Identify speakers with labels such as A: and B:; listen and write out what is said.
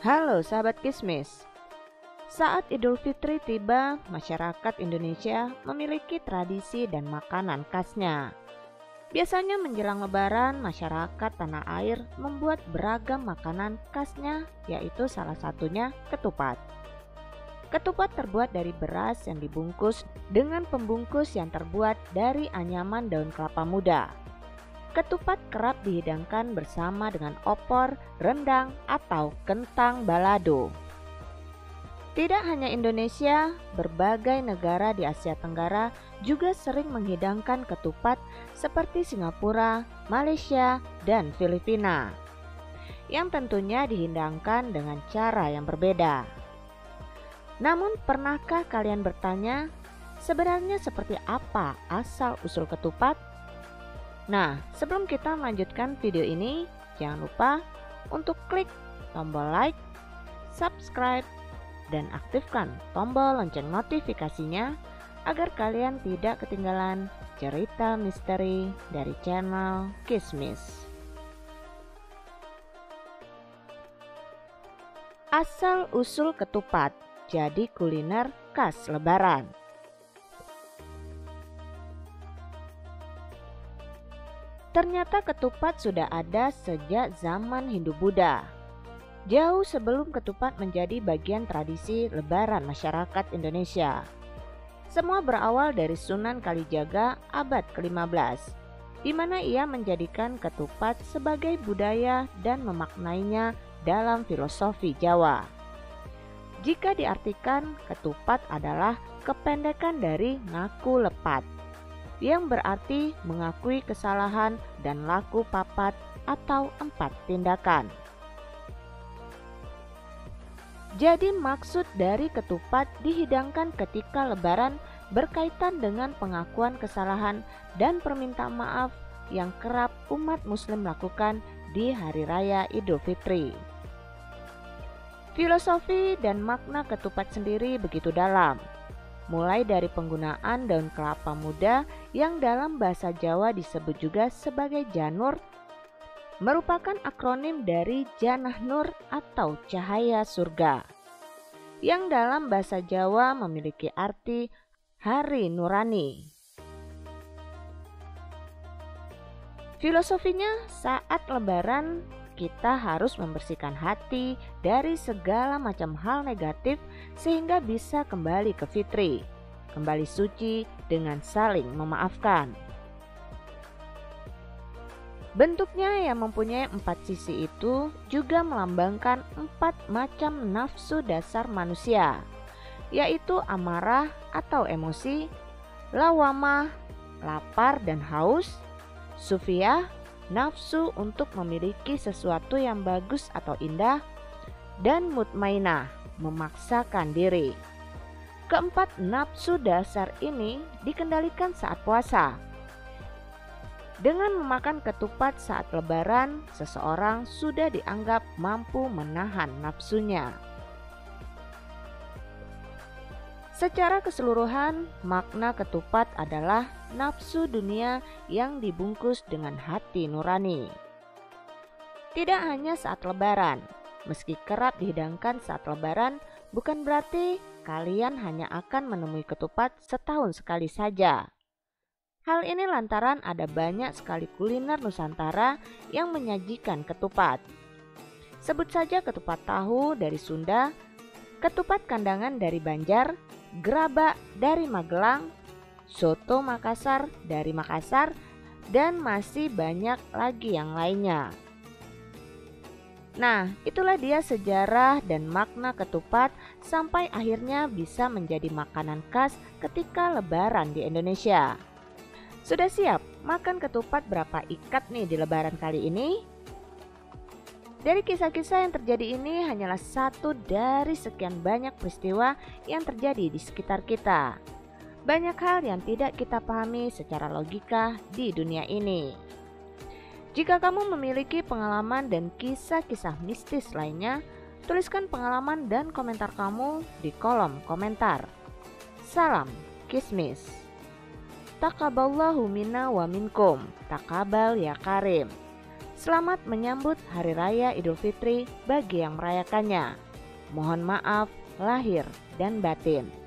A: Halo sahabat Kismis. Saat Idul Fitri tiba, masyarakat Indonesia memiliki tradisi dan makanan khasnya. Biasanya menjelang Lebaran, masyarakat tanah air membuat beragam makanan khasnya, yaitu salah satunya ketupat. Ketupat terbuat dari beras yang dibungkus dengan pembungkus yang terbuat dari anyaman daun kelapa muda. Ketupat kerap dihidangkan bersama dengan opor, rendang, atau kentang balado. Tidak hanya Indonesia, berbagai negara di Asia Tenggara juga sering menghidangkan ketupat seperti Singapura, Malaysia, dan Filipina, yang tentunya dihidangkan dengan cara yang berbeda. Namun, pernahkah kalian bertanya, sebenarnya seperti apa asal-usul ketupat? Nah, sebelum kita melanjutkan video ini, jangan lupa untuk klik tombol like, subscribe, dan aktifkan tombol lonceng notifikasinya agar kalian tidak ketinggalan cerita misteri dari channel Kismis. Asal-usul ketupat jadi kuliner khas Lebaran. Ternyata ketupat sudah ada sejak zaman Hindu-Buddha. Jauh sebelum ketupat menjadi bagian tradisi Lebaran masyarakat Indonesia. Semua berawal dari Sunan Kalijaga abad ke-15, di mana ia menjadikan ketupat sebagai budaya dan memaknainya dalam filosofi Jawa. Jika diartikan, ketupat adalah kependekan dari ngaku lepat, yang berarti mengakui kesalahan dan laku papat atau 4 tindakan. Jadi maksud dari ketupat dihidangkan ketika Lebaran berkaitan dengan pengakuan kesalahan dan permintaan maaf yang kerap umat Muslim lakukan di Hari Raya Idul Fitri. Filosofi dan makna ketupat sendiri begitu dalam. Mulai dari penggunaan daun kelapa muda yang dalam bahasa Jawa disebut juga sebagai janur, merupakan akronim dari Janah Nur atau cahaya surga, yang dalam bahasa Jawa memiliki arti hari nurani. Filosofinya, saat Lebaran kita harus membersihkan hati dari segala macam hal negatif sehingga bisa kembali ke fitri, kembali suci dengan saling memaafkan. Bentuknya yang mempunyai 4 sisi itu juga melambangkan 4 macam nafsu dasar manusia, yaitu amarah atau emosi, lawamah, lapar dan haus, sufiyah, nafsu untuk memiliki sesuatu yang bagus atau indah, dan mutmainah, memaksakan diri. Keempat nafsu dasar ini dikendalikan saat puasa. Dengan memakan ketupat saat Lebaran, seseorang sudah dianggap mampu menahan nafsunya. Secara keseluruhan, makna ketupat adalah nafsu dunia yang dibungkus dengan hati nurani. Tidak hanya saat Lebaran, meski kerap dihidangkan saat Lebaran, bukan berarti kalian hanya akan menemui ketupat setahun sekali saja. Hal ini lantaran ada banyak sekali kuliner Nusantara yang menyajikan ketupat. Sebut saja ketupat tahu dari Sunda, ketupat kandangan dari Banjar, gerabak dari Magelang, soto Makassar dari Makassar, dan masih banyak lagi yang lainnya. Nah, itulah dia sejarah dan makna ketupat sampai akhirnya bisa menjadi makanan khas ketika Lebaran di Indonesia. Sudah siap makan ketupat berapa ikat nih di Lebaran kali ini? Dari kisah-kisah yang terjadi ini hanyalah satu dari sekian banyak peristiwa yang terjadi di sekitar kita. Banyak hal yang tidak kita pahami secara logika di dunia ini. Jika kamu memiliki pengalaman dan kisah-kisah mistis lainnya, tuliskan pengalaman dan komentar kamu di kolom komentar. Salam Kismis. Taqabbalallahu minna wa minkum. Taqabbal ya karim. Selamat menyambut Hari Raya Idul Fitri bagi yang merayakannya. Mohon maaf lahir dan batin.